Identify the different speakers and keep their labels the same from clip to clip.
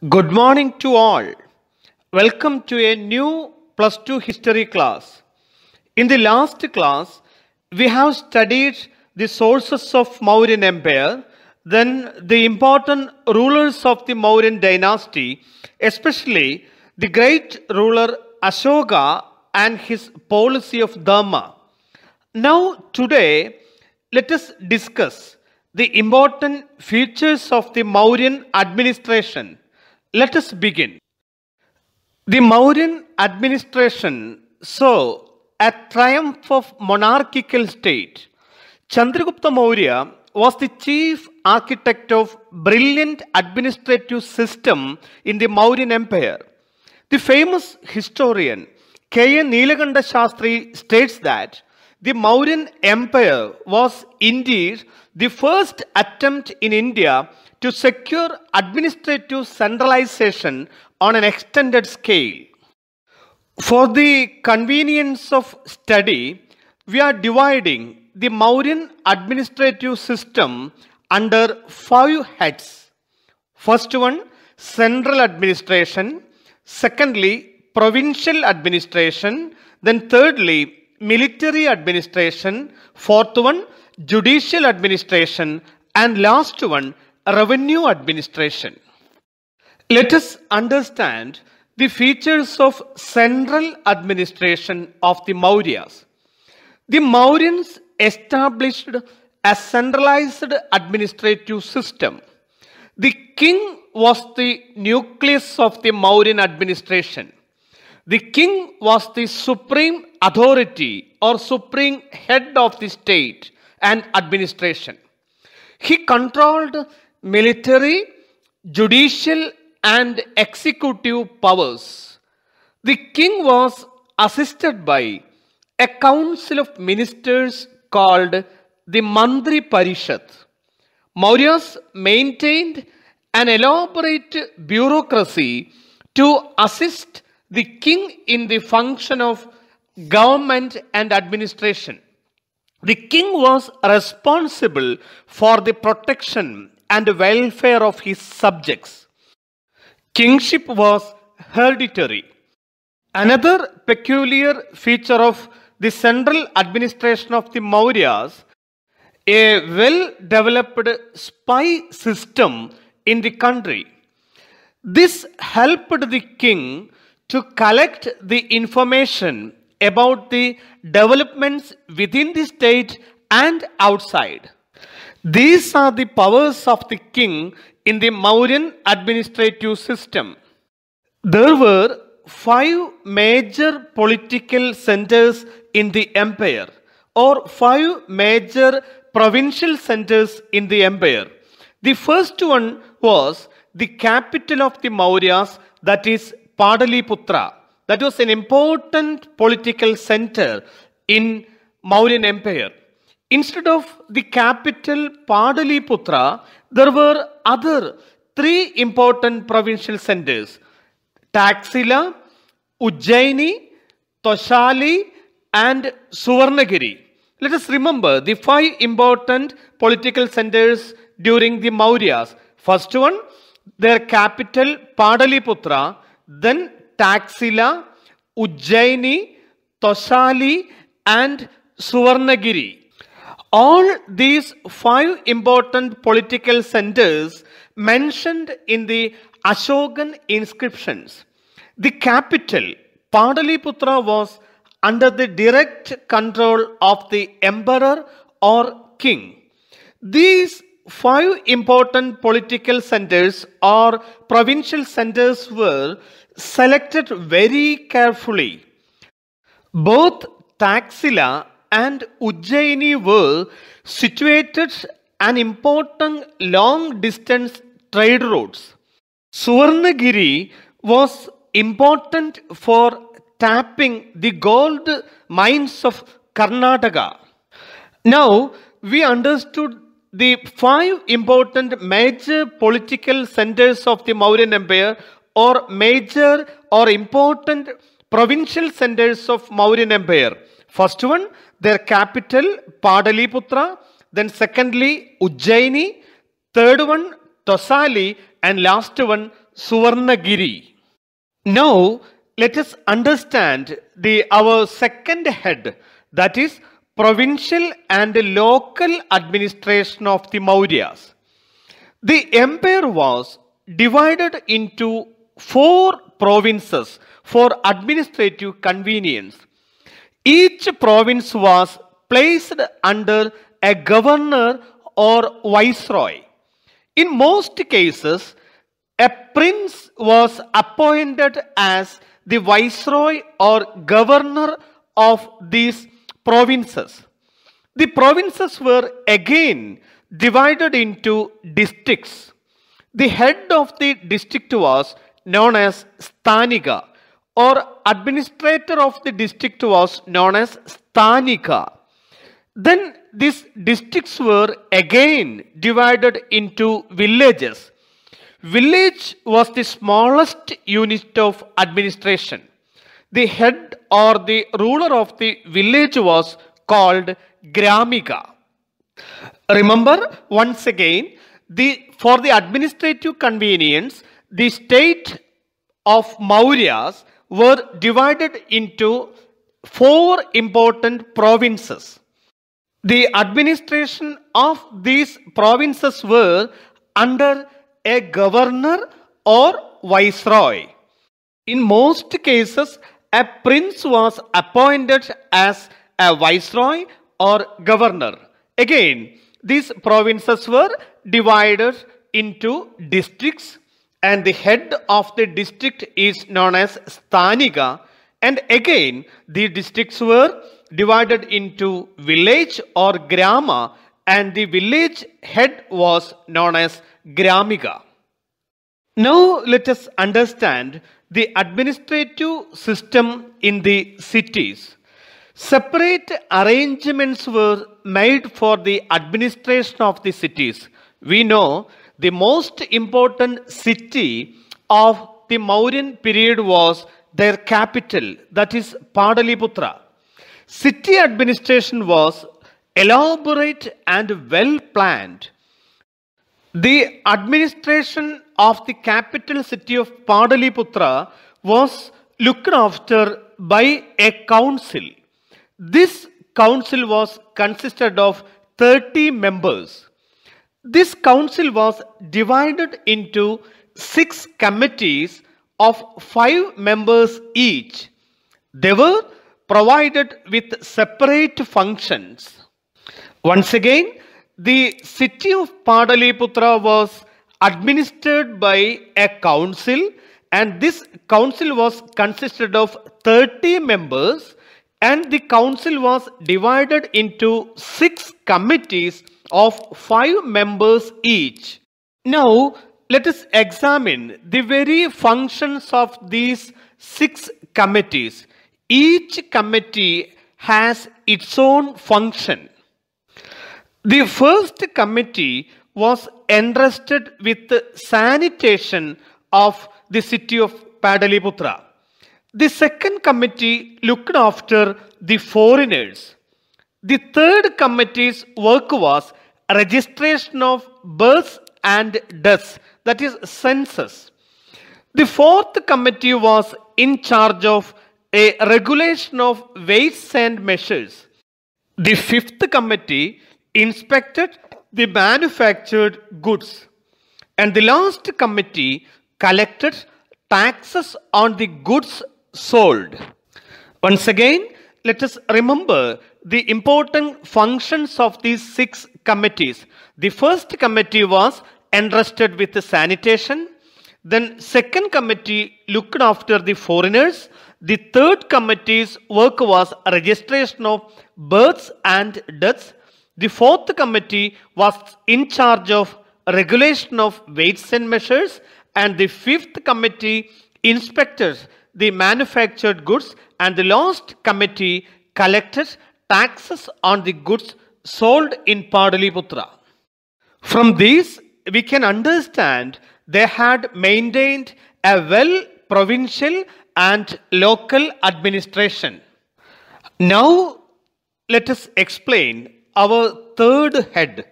Speaker 1: Good morning to all. Welcome to a new plus 2 history class. In the last class, we have studied the sources of Mauryan Empire, then the important rulers of the Mauryan dynasty, especially the great ruler Ashoka and his policy of Dharma. Now, today, let us discuss the important features of the Mauryan administration. Let us begin. The Mauryan administration saw a triumph of monarchical state. Chandragupta Maurya was the chief architect of brilliant administrative system in the Mauryan Empire. The famous historian K.N. Nilakanta Shastri states that the Mauryan Empire was indeed the first attempt in India to secure administrative centralization on an extended scale. For the convenience of study, we are dividing the Mauryan administrative system under 5 heads. First one, central administration. Secondly, provincial administration. Then thirdly, military administration. Fourth one, judicial administration. And last one, revenue administration. Let us understand the features of central administration of the Mauryas. The Mauryans established a centralized administrative system. The king was the nucleus of the Mauryan administration. The king was the supreme authority or supreme head of the state and administration. He controlled military, judicial, and executive powers. The king was assisted by a council of ministers called the Mantri Parishad. Mauryas maintained an elaborate bureaucracy to assist the king in the function of government and administration. The king was responsible for the protection and welfare of his subjects. Kingship was hereditary. Another peculiar feature of the central administration of the Mauryas, a well-developed spy system in the country. This helped the king to collect the information about the developments within the state and outside. These are the powers of the king in the Mauryan administrative system. There were 5 major political centers in the empire, or 5 major provincial centers in the empire. The first one was the capital of the Mauryas, that is Padaliputra. That was an important political center in Mauryan Empire. Instead of the capital Padaliputra, there were other 3 important provincial centers: Taxila, Ujjaini, Toshali, and Suvarnagiri. Let us remember the 5 important political centers during the Mauryas. First one, their capital Padaliputra, then Taxila, Ujjaini, Toshali, and Suvarnagiri. All these 5 important political centers mentioned in the Ashokan inscriptions. The capital, Padaliputra, was under the direct control of the emperor or king. These 5 important political centers or provincial centers were selected very carefully. Both Taxila and Ujjaini were situated an important long distance trade routes. Suvarnagiri was important for tapping the gold mines of Karnataka. Now we understood the 5 important major political centers of the Mauryan Empire, or major or important provincial centers of Mauryan Empire. First one, their capital Padaliputra. Then secondly, Ujjaini. Third one, Tosali. And last one, Suvarnagiri. Now let us understand our second head, that is provincial and local administration of the Mauryas. The empire was divided into 4 provinces for administrative convenience. Each province was placed under a governor or viceroy. In most cases, a prince was appointed as the viceroy or governor of these provinces. The provinces were again divided into districts. The head of the district was known as Sthanika, or administrator of the district was known as Sthanika. Then these districts were again divided into villages. Village was the smallest unit of administration. The head or the ruler of the village was called Gramika. Remember once again, for the administrative convenience, the state of Mauryas were divided into 4 important provinces. The administration of these provinces were under a governor or viceroy. In most cases, a prince was appointed as a viceroy or governor. Again, these provinces were divided into districts, and the head of the district is known as Sthanika, and again the districts were divided into village or grama, and the village head was known as Gramika. Now let us understand the administrative system in the cities. Separate arrangements were made for the administration of the cities. We know the most important city of the Mauryan period was their capital, that is Pataliputra. City administration was elaborate and well planned. The administration of the capital city of Pataliputra was looked after by a council. This council was consisted of 30 members. This council was divided into 6 committees of 5 members each. They were provided with separate functions. Once again, the city of Pataliputra was administered by a council, and this council was consisted of 30 members, and the council was divided into 6 committees of 5 members each. Now, let us examine the very functions of these 6 committees. Each committee has its own function. The first committee was entrusted with the sanitation of the city of Pataliputra. The second committee looked after the foreigners. The third committee's work was registration of births and deaths, that is census. The fourth committee was in charge of a regulation of weights and measures. The fifth committee inspected the manufactured goods, and the last committee collected taxes on the goods sold. Once again, let us remember the important functions of these 6 committees. The first committee was entrusted with the sanitation. Then second committee looked after the foreigners. The third committee's work was registration of births and deaths. The fourth committee was in charge of regulation of weights and measures, and the fifth committee inspected the manufactured goods, and the last committee collected taxes on the goods sold in Pataliputra. From these, we can understand they had maintained a well provincial and local administration. Now, let us explain our third head,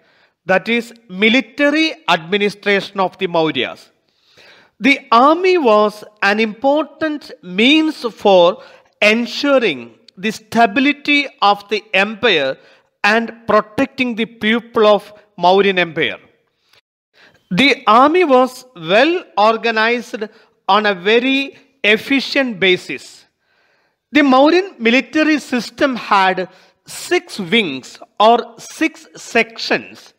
Speaker 1: that is military administration of the Mauryas. The army was an important means for ensuring the stability of the empire and protecting the people of Mauryan Empire. The army was well organized on a very efficient basis. The Mauryan military system had 6 wings or 6 sections.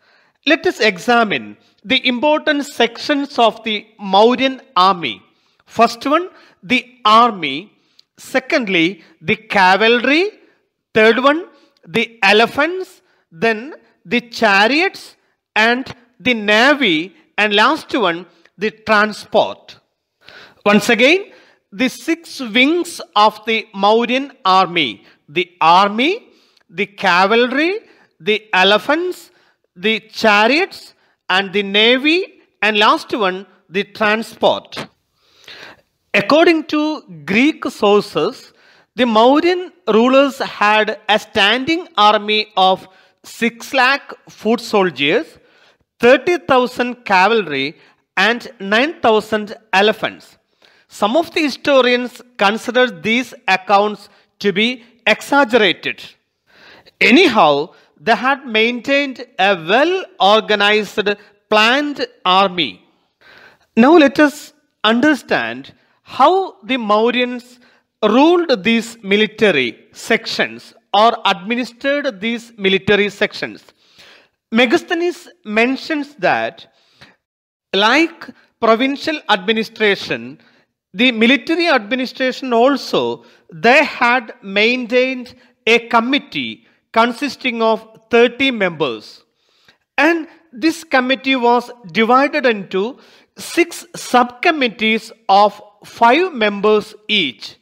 Speaker 1: Let us examine the important sections of the Mauryan army. First one, the army. Secondly, the cavalry. Third one, the elephants. Then the chariots and the navy. And last one, the transport. Once again, the 6 wings of the Mauryan army. The army, the cavalry, the elephants, the chariots, and the navy, and last one, the transport. According to Greek sources, the Mauryan rulers had a standing army of 6 lakh foot soldiers, 30,000 cavalry, and 9,000 elephants. Some of the historians consider these accounts to be exaggerated. Anyhow, they had maintained a well-organized, planned army. Now let us understand how the Mauryans ruled these military sections or administered these military sections. Megasthenes mentions that, like provincial administration, the military administration also, they had maintained a committee consisting of 30 members. And this committee was divided into 6 subcommittees of 5 members each.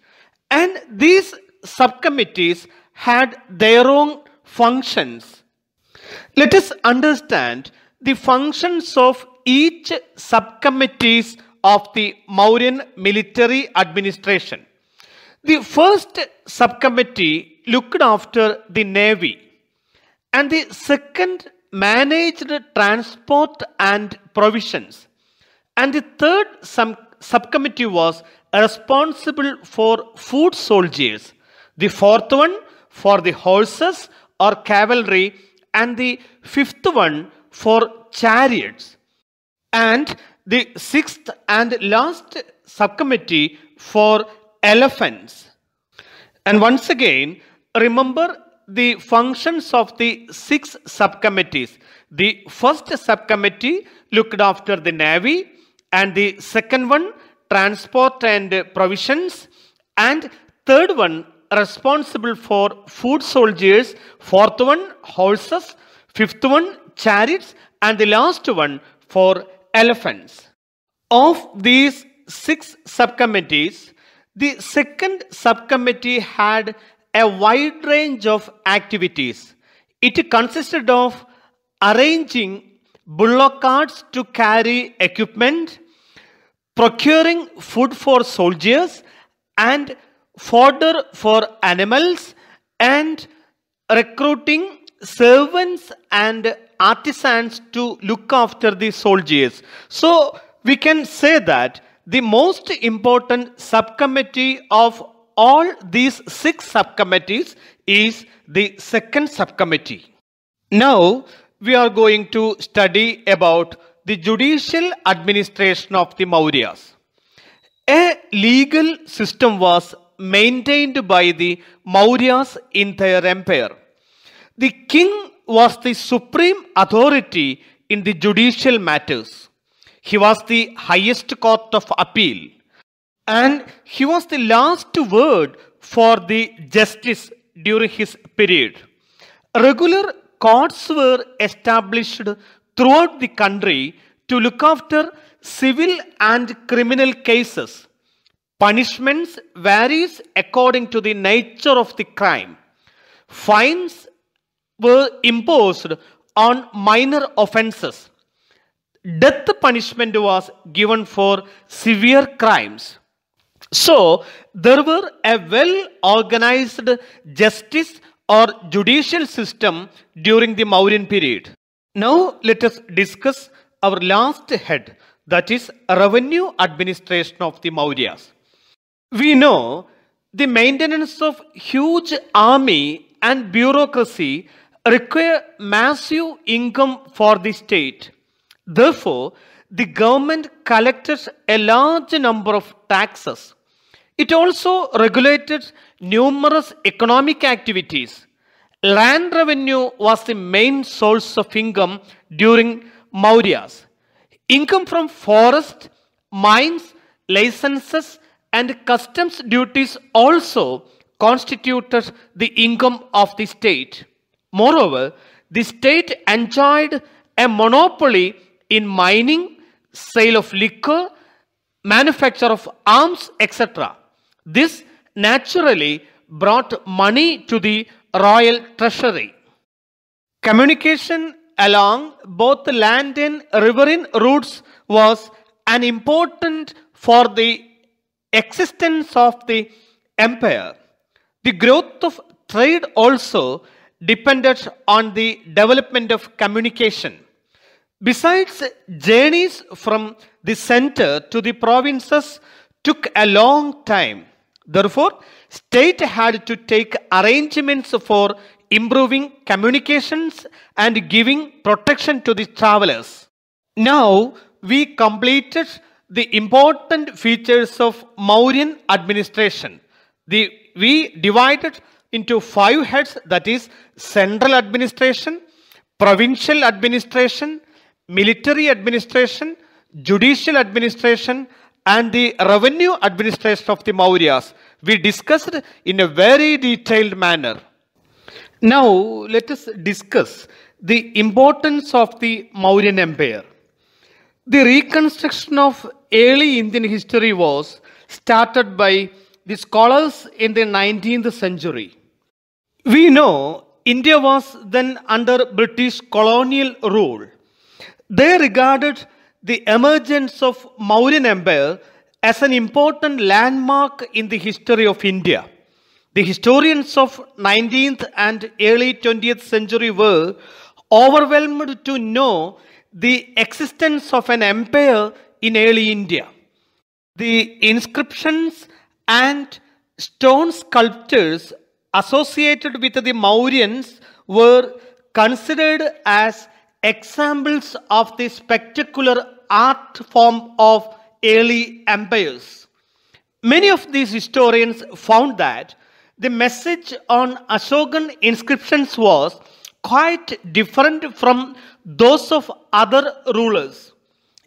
Speaker 1: And these subcommittees had their own functions. Let us understand the functions of each subcommittees of the Mauryan military administration. The first subcommittee looked after the navy, and the second managed transport and provisions, and the third subcommittee was responsible for foot soldiers, the fourth one for the horses or cavalry, and the fifth one for chariots, and the sixth and last subcommittee for elephants. And once again, remember the functions of the 6 subcommittees. The first subcommittee looked after the navy, and the second one transport and provisions, and third one responsible for foot soldiers, fourth one horses, fifth one chariots, and the last one for elephants. Of these 6 subcommittees, the second subcommittee had a wide range of activities. It consisted of arranging bullock carts to carry equipment, procuring food for soldiers and fodder for animals, and recruiting servants and artisans to look after the soldiers. So we can say that the most important subcommittee of all these 6 subcommittees is the second subcommittee. Now we are going to study about the judicial administration of the Mauryas. A legal system was maintained by the Mauryas in their empire. The king was the supreme authority in the judicial matters. He was the highest court of appeal, and he was the last word for the justice during his period. Regular courts were established throughout the country to look after civil and criminal cases. Punishments varies according to the nature of the crime. Fines were imposed on minor offences. Death punishment was given for severe crimes. So, there were a well-organized justice or judicial system during the Mauryan period. Now, let us discuss our last head, that is revenue administration of the Mauryas. We know the maintenance of huge army and bureaucracy require massive income for the state. Therefore, the government collected a large number of taxes. It also regulated numerous economic activities. Land revenue was the main source of income during Mauryas. Income from forest, mines, licenses, and customs duties also constituted the income of the state. Moreover, the state enjoyed a monopoly in mining, sale of liquor, manufacture of arms, etc. This naturally brought money to the royal treasury. Communication along both the land and riverine routes was an important for the existence of the empire. The growth of trade also depended on the development of communication. Besides, journeys from the center to the provinces took a long time. Therefore, state had to take arrangements for improving communications and giving protection to the travelers. Now, we completed the important features of Mauryan administration. We divided into 5 heads, that is central administration, provincial administration, military administration, judicial administration, and the revenue administration of the Mauryas. We discussed in a very detailed manner. Now, let us discuss the importance of the Mauryan Empire. The reconstruction of early Indian history was started by the scholars in the 19th century. We know India was then under British colonial rule. They regarded the emergence of Mauryan Empire as an important landmark in the history of India. The historians of 19th and early 20th century were overwhelmed to know the existence of an empire in early India. The inscriptions and stone sculptures associated with the Mauryans were considered as examples of the spectacular art form of early empires. Many of these historians found that the message on Ashokan inscriptions was quite different from those of other rulers.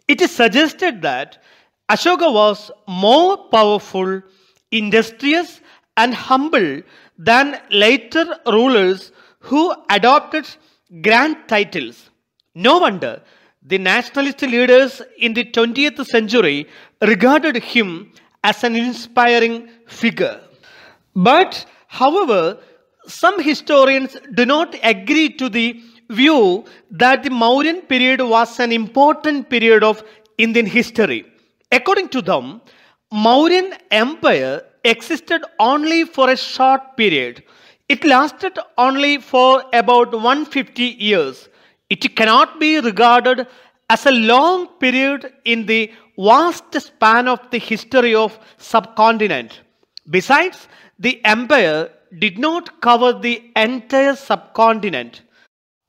Speaker 1: It is suggested that Ashoka was more powerful, industrious, and humble than later rulers who adopted grand titles. No wonder the nationalist leaders in the 20th century regarded him as an inspiring figure. But, however, some historians do not agree to the view that the Mauryan period was an important period of Indian history. According to them, Mauryan Empire existed only for a short period. It lasted only for about 150 years. It cannot be regarded as a long period in the vast span of the history of subcontinent. Besides, the empire did not cover the entire subcontinent.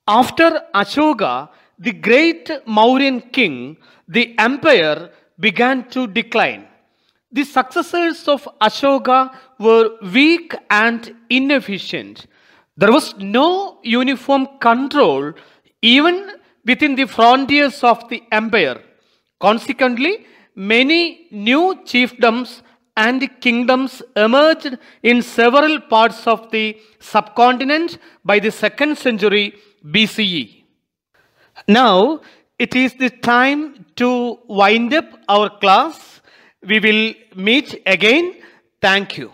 Speaker 1: After Ashoka, the great Mauryan king, the empire began to decline. The successors of Ashoka were weak and inefficient. There was no uniform control even within the frontiers of the empire. Consequently, many new chiefdoms and kingdoms emerged in several parts of the subcontinent by the 2nd century BCE. Now, it is the time to wind up our class. We will meet again. Thank you.